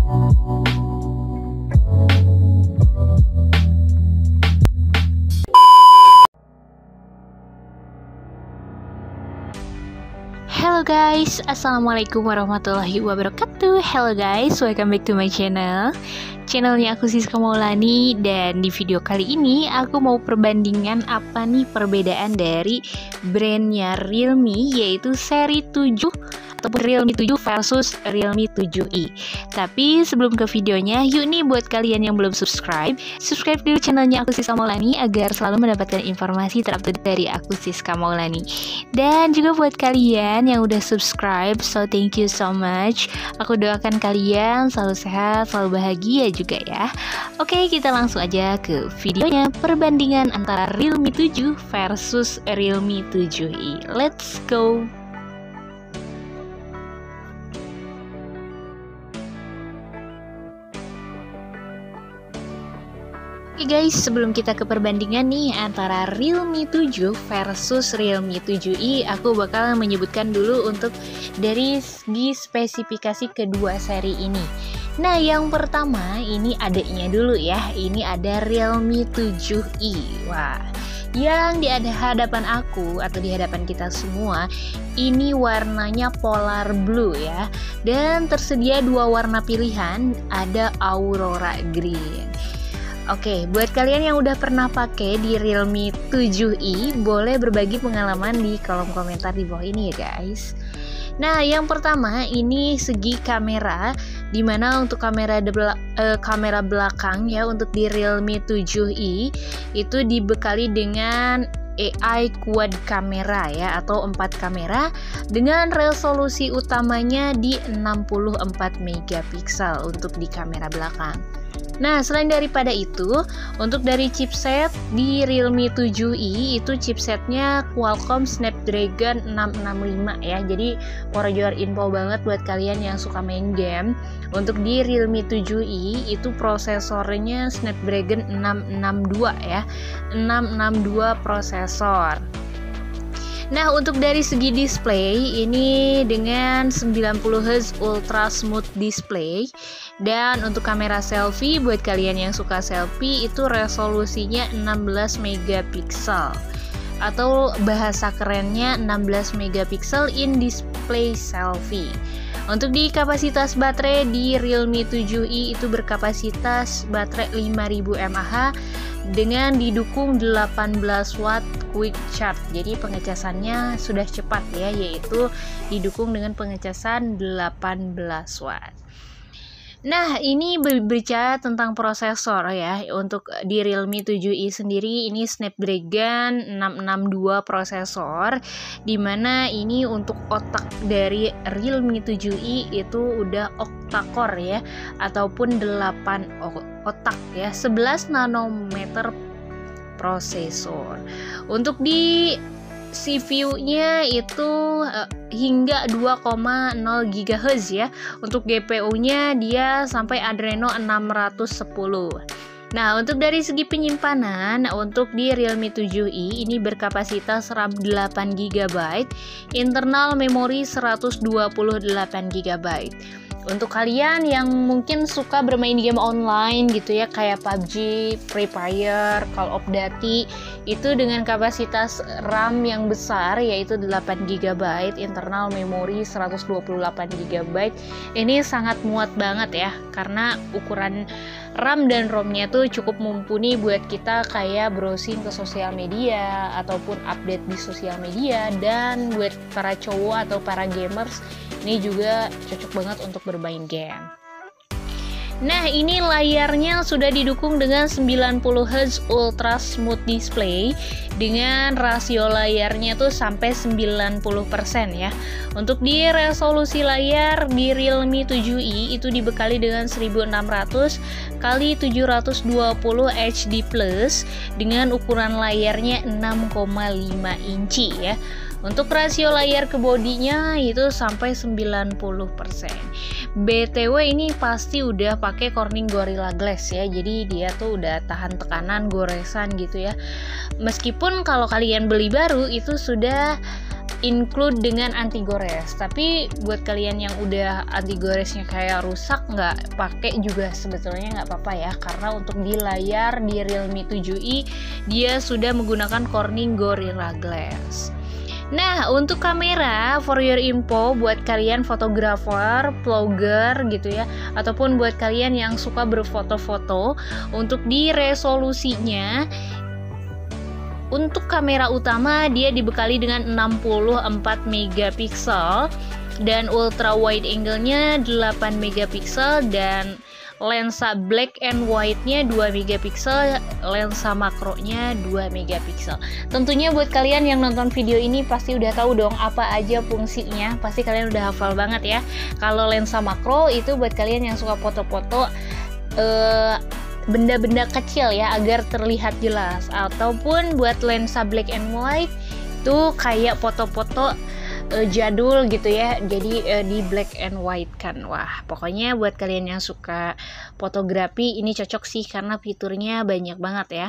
Hello guys, assalamualaikum warahmatullahi wabarakatuh. Hello guys, welcome back to my channelnya aku Siska Maulani. Dan di video kali ini aku mau perbandingan apa nih perbedaan dari brandnya Realme, yaitu seri 7 ataupun Realme 7 versus Realme 7i. Tapi sebelum ke videonya, yuk nih buat kalian yang belum subscribe dulu channelnya aku Siska Maulani agar selalu mendapatkan informasi terupdate dari aku Siska Maulani. Dan juga buat kalian yang udah subscribe, so thank you so much. Aku doakan kalian selalu sehat, selalu bahagia juga ya. Oke, kita langsung aja ke videonya, perbandingan antara Realme 7 versus Realme 7i. Let's go. Oke guys, sebelum kita ke perbandingan nih antara Realme 7 versus Realme 7i, aku bakal menyebutkan dulu untuk dari segi spesifikasi kedua seri ini. Nah, yang pertama ini adiknya dulu ya, ini ada Realme 7i. Wah, yang di hadapan aku atau di hadapan kita semua ini warnanya polar blue ya, dan tersedia dua warna pilihan, ada Aurora Green. Oke, buat kalian yang udah pernah pakai di Realme 7i, boleh berbagi pengalaman di kolom komentar di bawah ini ya guys. Nah, yang pertama ini segi kamera, dimana untuk kamera belakang ya untuk di Realme 7i itu dibekali dengan AI quad kamera ya, atau 4 kamera dengan resolusi utamanya di 64 megapiksel untuk di kamera belakang. Nah, selain daripada itu, untuk dari chipset di Realme 7i itu chipsetnya Qualcomm Snapdragon 665 ya. Jadi for your info banget buat kalian yang suka main game, untuk di Realme 7i itu prosesornya Snapdragon 662 ya. 662 prosesor. Nah, untuk dari segi display ini dengan 90Hz Ultra Smooth Display. Dan untuk kamera selfie, buat kalian yang suka selfie itu resolusinya 16 megapiksel, atau bahasa kerennya 16 megapiksel in display selfie. Untuk di kapasitas baterai di Realme 7i itu berkapasitas baterai 5000 mAh dengan didukung 18 watt quick charge. Jadi pengecasannya sudah cepat ya, yaitu didukung dengan pengecasan 18 watt. Nah, ini berbicara tentang prosesor ya. Untuk di Realme 7i sendiri ini Snapdragon 662 prosesor, dimana ini untuk otak dari Realme 7i itu udah octa-core ya, ataupun 8 otak ya, 11 nanometer prosesor. Untuk di CPU-nya itu hingga 2,0 GHz ya. Untuk GPU-nya dia sampai Adreno 610. Nah, untuk dari segi penyimpanan, untuk di Realme 7i ini berkapasitas RAM 8 GB, internal memori 128 GB. Untuk kalian yang mungkin suka bermain game online gitu ya, kayak PUBG, Free Fire, Call of Duty, itu dengan kapasitas RAM yang besar yaitu 8 GB, internal memori 128 GB. Ini sangat muat banget ya, karena ukuran RAM dan ROM-nya tuh cukup mumpuni buat kita kayak browsing ke sosial media ataupun update di sosial media. Dan buat para cowok atau para gamers, ini juga cocok banget untuk bermain game. Nah, ini layarnya sudah didukung dengan 90Hz Ultra Smooth Display dengan rasio layarnya tuh sampai 90% ya. Untuk di resolusi layar di Realme 7i itu dibekali dengan 1600 x 720 HD Plus dengan ukuran layarnya 6,5 inci ya. Untuk rasio layar ke bodinya itu sampai 90%. BTW ini pasti udah pakai Corning Gorilla Glass ya. Jadi dia tuh udah tahan tekanan, goresan gitu ya. Meskipun kalau kalian beli baru itu sudah include dengan anti gores. Tapi buat kalian yang udah anti goresnya kayak rusak, nggak pakai juga sebetulnya nggak apa-apa ya, karena untuk di layar di Realme 7i dia sudah menggunakan Corning Gorilla Glass. Nah, untuk kamera, for your info, buat kalian fotografer, vlogger gitu ya, ataupun buat kalian yang suka berfoto-foto, untuk di resolusinya, untuk kamera utama dia dibekali dengan 64 megapiksel dan ultra wide angle-nya 8 megapiksel dan lensa black and white-nya 2 megapiksel, lensa makronya 2 megapiksel. Tentunya buat kalian yang nonton video ini pasti udah tahu dong apa aja fungsinya. Pasti kalian udah hafal banget ya. Kalau lensa makro itu buat kalian yang suka foto-foto benda-benda kecil ya, agar terlihat jelas. Ataupun buat lensa black and white itu kayak foto-foto jadul gitu ya, jadi di black and white kan. Wah, pokoknya buat kalian yang suka fotografi ini cocok sih, karena fiturnya banyak banget ya.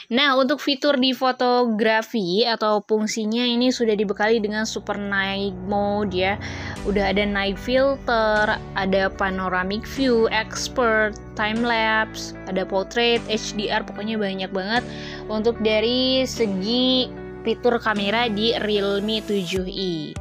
Nah, untuk fitur di fotografi atau fungsinya ini sudah dibekali dengan super night mode ya. Udah ada night filter, ada panoramic view, expert, time lapse, ada portrait, HDR, pokoknya banyak banget untuk dari segi fitur kamera di Realme 7i.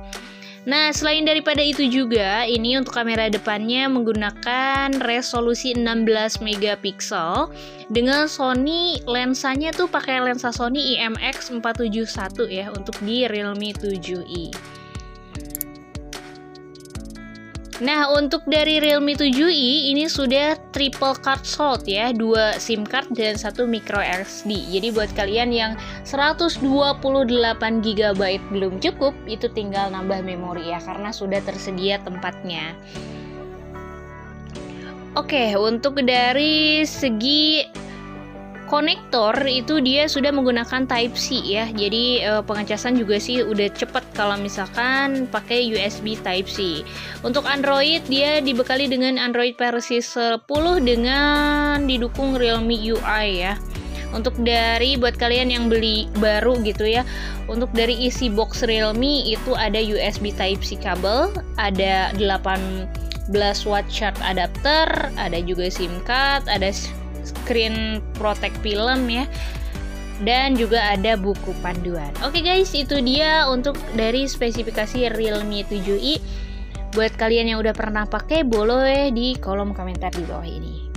Nah, selain daripada itu juga, ini untuk kamera depannya menggunakan resolusi 16 megapiksel dengan Sony, lensanya tuh pakai lensa Sony IMX471 ya untuk di Realme 7i. Nah, untuk dari Realme 7i ini sudah triple card slot ya, 2 SIM card dan 1 micro SD. Jadi buat kalian yang 128 GB belum cukup, itu tinggal nambah memori ya, karena sudah tersedia tempatnya. Oke, untuk dari segi konektor itu dia sudah menggunakan Type-C ya. Jadi pengecasan juga sih udah cepet kalau misalkan pakai USB Type-C. Untuk Android dia dibekali dengan Android versi 10 dengan didukung Realme UI ya. Untuk dari buat kalian yang beli baru gitu ya, untuk dari isi box Realme itu ada USB Type-C kabel, ada 18 watt charge adapter, ada juga SIM card, ada screen protect film ya, dan juga ada buku panduan. Oke guys, itu dia untuk dari spesifikasi Realme 7i. Buat kalian yang udah pernah pakai, boleh di kolom komentar di bawah ini.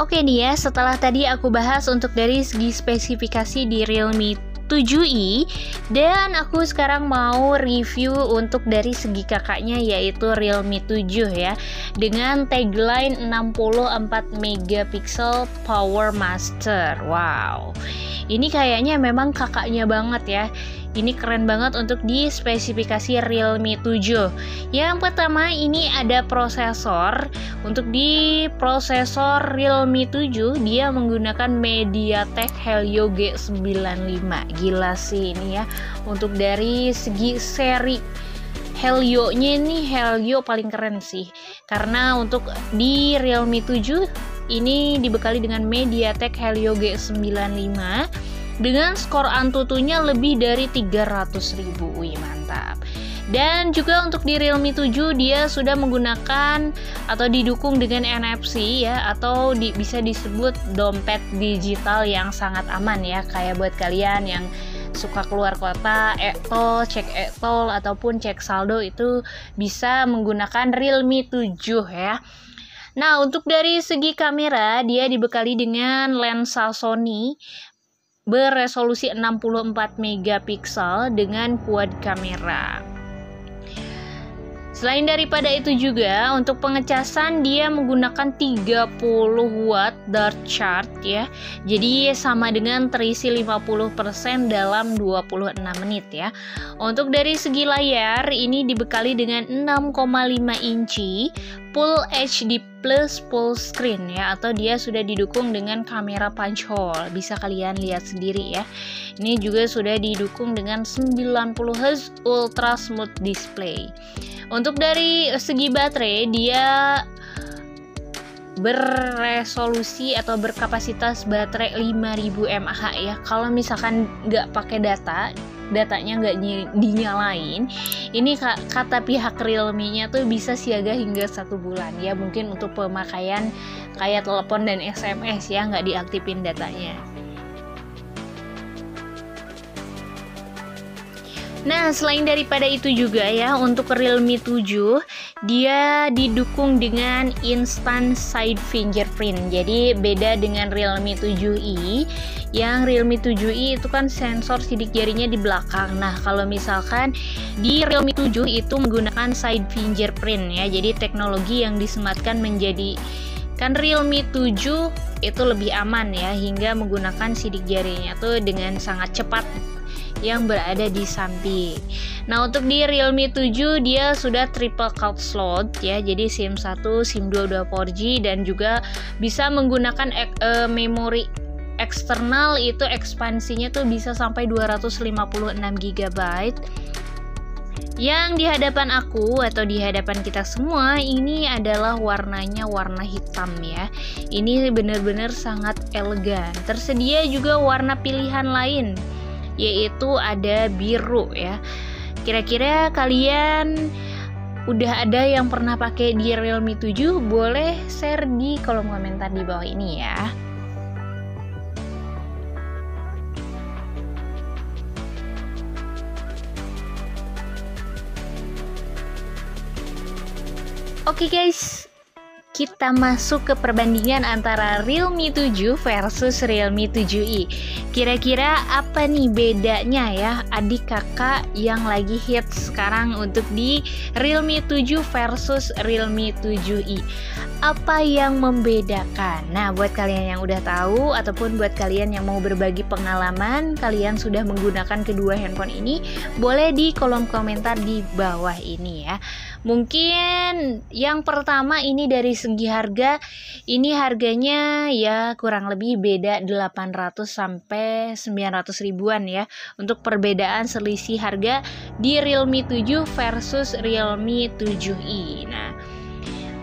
Oke nih ya, setelah tadi aku bahas untuk dari segi spesifikasi di Realme 7i, dan aku sekarang mau review untuk dari segi kakaknya, yaitu Realme 7 ya, dengan tagline 64 megapiksel Power Master. Wow, ini kayaknya memang kakaknya banget ya. Ini keren banget untuk di spesifikasi Realme 7. Yang pertama ini ada prosesor. Untuk di prosesor Realme 7 dia menggunakan MediaTek Helio G95. Gila sih ini ya. Untuk dari segi seri Helio-nya ini, Helio paling keren sih. Karena untuk di Realme 7 ini dibekali dengan MediaTek Helio G95 dengan skor Antutunya lebih dari 300.000. Wih, mantap. Dan juga untuk di Realme 7 dia sudah menggunakan atau didukung dengan NFC ya, atau bisa disebut dompet digital yang sangat aman ya, kayak buat kalian yang suka keluar kota, e-tol, cek e-tol ataupun cek saldo itu bisa menggunakan Realme 7 ya. Nah, untuk dari segi kamera dia dibekali dengan lensa Sony beresolusi 64 megapiksel dengan quad kamera. Selain daripada itu juga untuk pengecasan dia menggunakan 30 watt dart charge ya. Jadi sama dengan terisi 50% dalam 26 menit ya. Untuk dari segi layar ini dibekali dengan 6,5 inci Full HD Plus full screen ya, atau dia sudah didukung dengan kamera punch hole. Bisa kalian lihat sendiri ya. Ini juga sudah didukung dengan 90Hz Ultra Smooth Display. Untuk dari segi baterai dia berresolusi atau berkapasitas baterai 5000 mAh ya. Kalau misalkan nggak pakai datanya nggak dinyalain, ini kata pihak Realme-nya tuh bisa siaga hingga 1 bulan ya, mungkin untuk pemakaian kayak telepon dan SMS ya, nggak diaktifin datanya. Nah, selain daripada itu juga ya, untuk Realme 7 dia didukung dengan instant side fingerprint. Jadi beda dengan Realme 7i. Yang Realme 7i itu kan sensor sidik jarinya di belakang. Nah, kalau misalkan di Realme 7 itu menggunakan side fingerprint ya. Jadi teknologi yang disematkan menjadi kan Realme 7 itu lebih aman ya, hingga menggunakan sidik jarinya tuh dengan sangat cepat yang berada di samping. Nah, untuk di Realme 7 dia sudah triple card slot ya. Jadi SIM 1, SIM 2 udah 4G dan juga bisa menggunakan memori eksternal, itu ekspansinya tuh bisa sampai 256 GB. Yang di hadapan aku atau di hadapan kita semua ini adalah warnanya warna hitam ya. Ini benar-benar sangat elegan. Tersedia juga warna pilihan lain, yaitu ada biru ya. Kira-kira kalian udah ada yang pernah pakai di Realme 7? Boleh share di kolom komentar di bawah ini ya. Oke guys, kita masuk ke perbandingan antara Realme 7 versus Realme 7i. Kira-kira apa nih bedanya ya adik kakak yang lagi hits sekarang untuk di Realme 7 versus Realme 7i? Apa yang membedakan? Nah, buat kalian yang udah tahu ataupun buat kalian yang mau berbagi pengalaman kalian sudah menggunakan kedua handphone ini, boleh di kolom komentar di bawah ini ya. Mungkin yang pertama ini dari segi harga, ini harganya ya kurang lebih beda 800 sampai 900 ribuan ya, untuk perbedaan selisih harga di Realme 7 versus Realme 7i. Nah,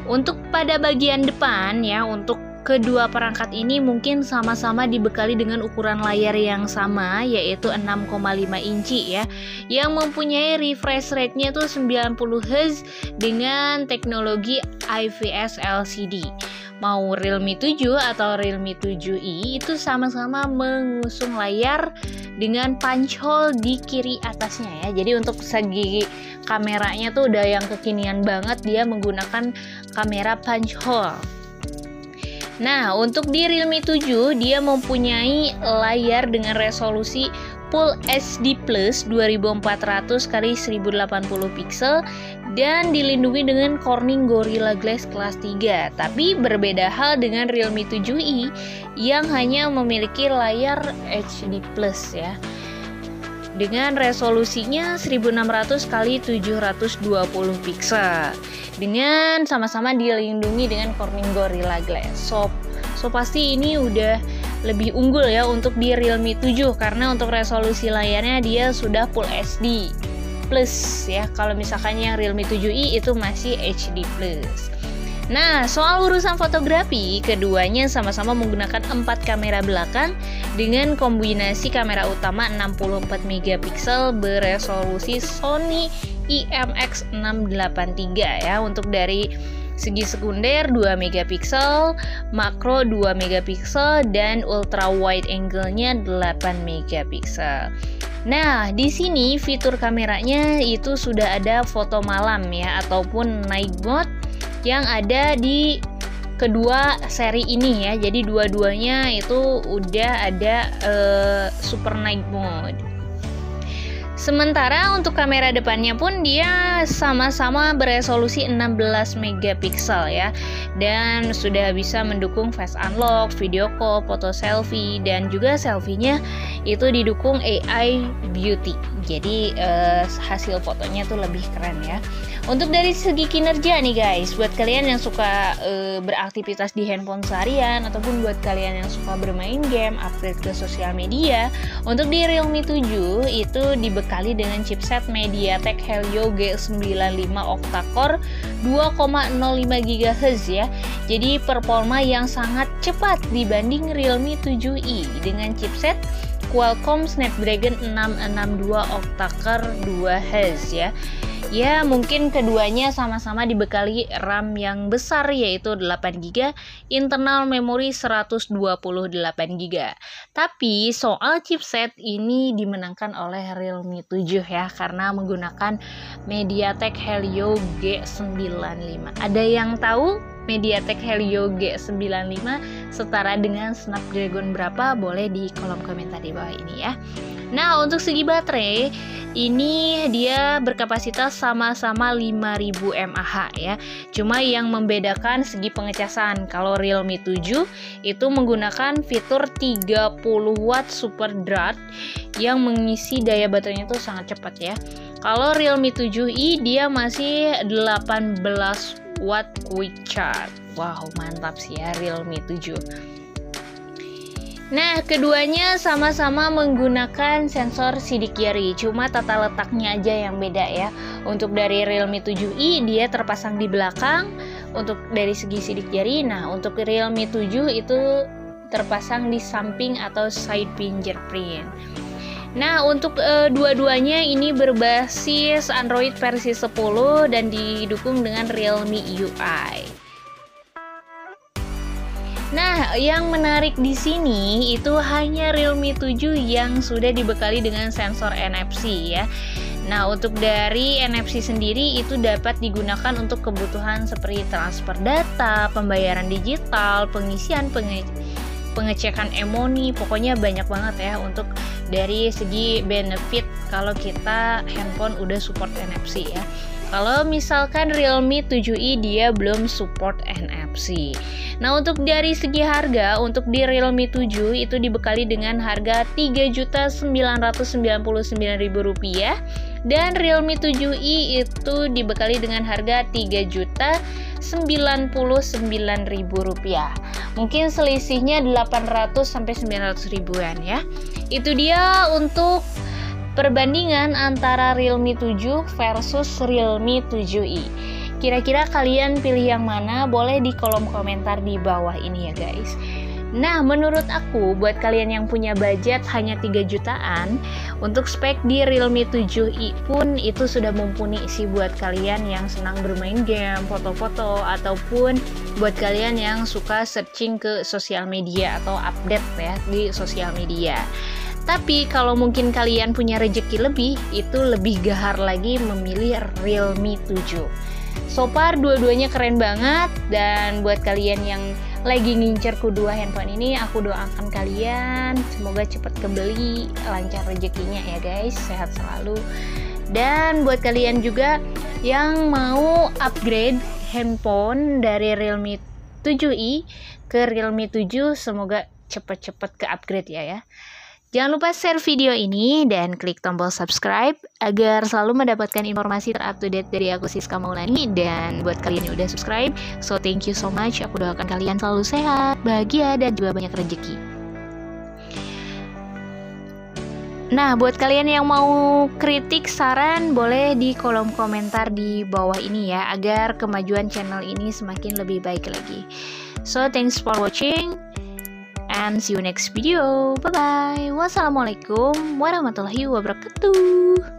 untuk pada bagian depan ya, untuk kedua perangkat ini mungkin sama-sama dibekali dengan ukuran layar yang sama, yaitu 6,5 inci ya, yang mempunyai refresh rate-nya tuh 90 Hz dengan teknologi IPS LCD. Mau Realme 7 atau Realme 7i itu sama-sama mengusung layar dengan punch hole di kiri atasnya ya. Jadi untuk segi kameranya tuh udah yang kekinian banget, dia menggunakan kamera punch hole. Nah, untuk di Realme 7 dia mempunyai layar dengan resolusi Full HD Plus 2400 x 1080 pixel dan dilindungi dengan Corning Gorilla Glass kelas 3. Tapi berbeda hal dengan Realme 7i yang hanya memiliki layar HD Plus ya, dengan resolusinya 1600 x 720 pixel, dengan sama-sama dilindungi dengan Corning Gorilla Glass. So pasti ini udah lebih unggul ya untuk di Realme 7, karena untuk resolusi layarnya dia sudah Full HD Plus ya. Kalau misalkan yang Realme 7i itu masih HD Plus. Nah, soal urusan fotografi, keduanya sama-sama menggunakan 4 kamera belakang dengan kombinasi kamera utama 64 megapiksel beresolusi Sony IMX683 ya. Untuk dari segi sekunder 2 megapiksel, makro 2 megapiksel, dan ultra wide angle-nya 8 megapiksel. Nah, di sini fitur kameranya itu sudah ada foto malam ya, ataupun night mode yang ada di kedua seri ini ya. Jadi dua-duanya itu udah ada super night mode. Sementara untuk kamera depannya pun dia sama-sama beresolusi 16 megapiksel ya, dan sudah bisa mendukung face unlock, video call, foto selfie, dan juga selfie-nya itu didukung AI Beauty. Jadi hasil fotonya tuh lebih keren ya. Untuk dari segi kinerja nih guys, buat kalian yang suka beraktivitas di handphone seharian, ataupun buat kalian yang suka bermain game, upgrade ke sosial media, untuk di Realme 7 itu dibekali dengan chipset MediaTek Helio G95 octa-core 2,05 GHz ya, ya. Jadi performa yang sangat cepat dibanding Realme 7i dengan chipset Qualcomm Snapdragon 662 octa-core 2Hz ya. Ya, mungkin keduanya sama-sama dibekali RAM yang besar yaitu 8GB, internal memori 128GB. Tapi soal chipset ini dimenangkan oleh Realme 7 ya, karena menggunakan MediaTek Helio G95. Ada yang tahu MediaTek Helio G95 setara dengan Snapdragon berapa? Boleh di kolom komentar di bawah ini ya. Nah, untuk segi baterai ini dia berkapasitas sama-sama 5000 mAh ya. Cuma yang membedakan segi pengecasan. Kalau Realme 7 itu menggunakan fitur 30 watt super dart yang mengisi daya baterainya itu sangat cepat ya. Kalau Realme 7i dia masih 18 watt quick charge. Wow, mantap sih ya Realme 7. Nah, keduanya sama-sama menggunakan sensor sidik jari, cuma tata letaknya aja yang beda ya. Untuk dari Realme 7i dia terpasang di belakang untuk dari segi sidik jari. Nah, untuk Realme 7 itu terpasang di samping atau side fingerprint. Nah, untuk dua-duanya ini berbasis Android versi 10 dan didukung dengan Realme UI. Nah, yang menarik di sini itu hanya Realme 7 yang sudah dibekali dengan sensor NFC ya. Nah, untuk dari NFC sendiri itu dapat digunakan untuk kebutuhan seperti transfer data, pembayaran digital, pengisian pengecekan emoni, pokoknya banyak banget ya untuk dari segi benefit kalau kita handphone udah support NFC ya. Kalau misalkan Realme 7i dia belum support NFC. Nah, untuk dari segi harga, untuk di Realme 7 itu dibekali dengan harga Rp3.999.000 dan Realme 7i itu dibekali dengan harga Rp3.099.000. Mungkin selisihnya 800 sampai 900 ribuan ya. Itu dia untuk perbandingan antara Realme 7 versus Realme 7i. Kira-kira kalian pilih yang mana? Boleh di kolom komentar di bawah ini ya guys. Nah, menurut aku buat kalian yang punya budget hanya 3 jutaan, untuk spek di Realme 7i pun itu sudah mumpuni sih buat kalian yang senang bermain game, foto-foto, ataupun buat kalian yang suka searching ke sosial media atau update ya di sosial media. Tapi kalau mungkin kalian punya rezeki lebih, itu lebih gahar lagi memilih Realme 7. So far dua-duanya keren banget, dan buat kalian yang lagi ngincer kedua handphone ini, aku doakan kalian semoga cepat kebeli, lancar rezekinya ya guys, sehat selalu. Dan buat kalian juga yang mau upgrade handphone dari Realme 7i ke Realme 7, semoga cepat-cepat ke upgrade ya. Jangan lupa share video ini dan klik tombol subscribe agar selalu mendapatkan informasi terupdate dari aku Siska Maulani. Dan buat kalian yang udah subscribe, so thank you so much. Aku doakan kalian selalu sehat, bahagia, dan juga banyak rezeki. Nah, buat kalian yang mau kritik, saran, boleh di kolom komentar di bawah ini ya, agar kemajuan channel ini semakin lebih baik lagi. So thanks for watching and see you next video. Bye bye. Wassalamualaikum warahmatullahi wabarakatuh.